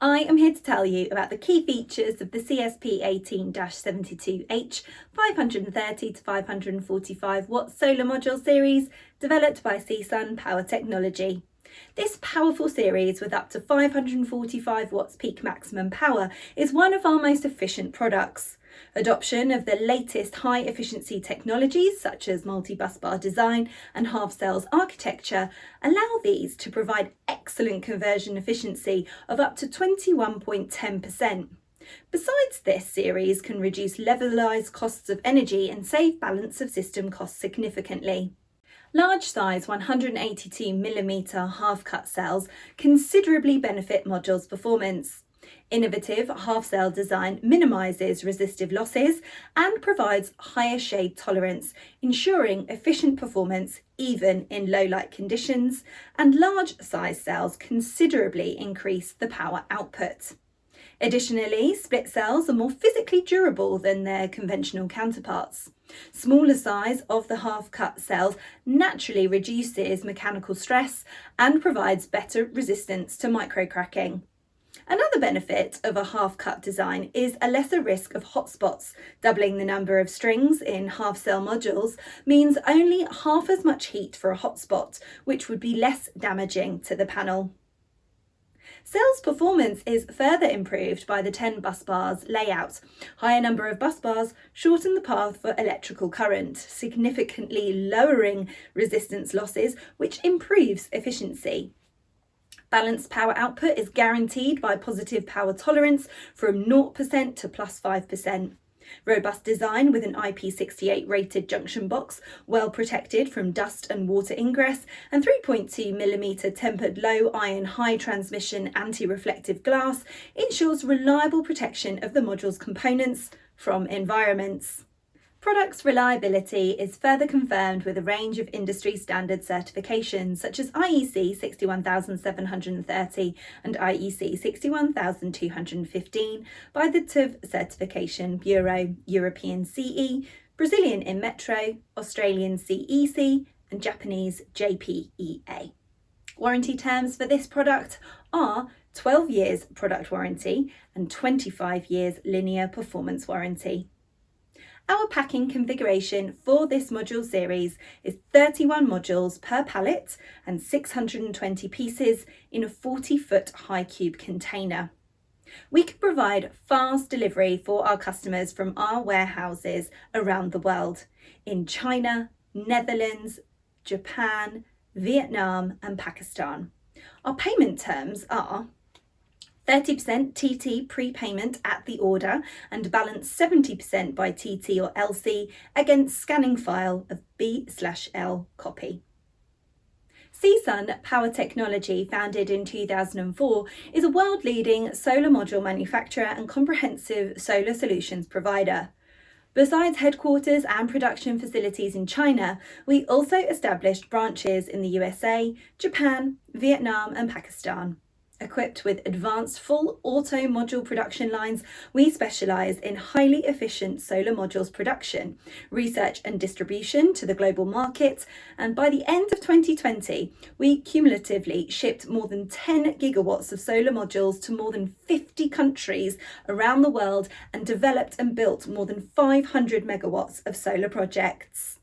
I am here to tell you about the key features of the CSP18-72H 530 to 545 watt solar module series developed by Csunpower technology. This powerful series with up to 545 watts peak maximum power is one of our most efficient products. Adoption of the latest high-efficiency technologies such as multi-bus bar design and half-cells architecture allow these to provide excellent conversion efficiency of up to 21.10%. Besides, this series can reduce levelized costs of energy and save balance of system costs significantly. Large size 182mm half-cut cells considerably benefit modules' performance. Innovative half-cell design minimises resistive losses and provides higher shade tolerance, ensuring efficient performance even in low light conditions, and large size cells considerably increase the power output. Additionally, split cells are more physically durable than their conventional counterparts. Smaller size of the half-cut cells naturally reduces mechanical stress and provides better resistance to microcracking. Another benefit of a half-cut design is a lesser risk of hotspots. Doubling the number of strings in half-cell modules means only half as much heat for a hotspot, which would be less damaging to the panel. Cell's performance is further improved by the 10 bus bars layout. Higher number of bus bars shorten the path for electrical current, significantly lowering resistance losses, which improves efficiency. Balanced power output is guaranteed by positive power tolerance from 0% to plus 5%. Robust design with an IP68 rated junction box, well protected from dust and water ingress, and 3.2mm tempered low iron high transmission anti-reflective glass ensures reliable protection of the module's components from environments. Product's reliability is further confirmed with a range of industry standard certifications such as IEC 61730 and IEC 61215 by the TÜV Certification Bureau, European CE, Brazilian Inmetro, Australian CEC and Japanese JPEA. Warranty terms for this product are 12 years product warranty and 25 years linear performance warranty. Our packing configuration for this module series is 31 modules per pallet and 620 pieces in a 40-foot high cube container. We can provide fast delivery for our customers from our warehouses around the world in China, Netherlands, Japan, Vietnam and Pakistan. Our payment terms are 30% TT prepayment at the order and balance 70% by TT or LC against scanning file of B/L copy. Csunpower technology, founded in 2004, is a world-leading solar module manufacturer and comprehensive solar solutions provider. Besides headquarters and production facilities in China, we also established branches in the USA, Japan, Vietnam and Pakistan. Equipped with advanced full auto module production lines, we specialise in highly efficient solar modules production, research and distribution to the global market, and by the end of 2020, we cumulatively shipped more than 10 gigawatts of solar modules to more than 50 countries around the world and developed and built more than 500 megawatts of solar projects.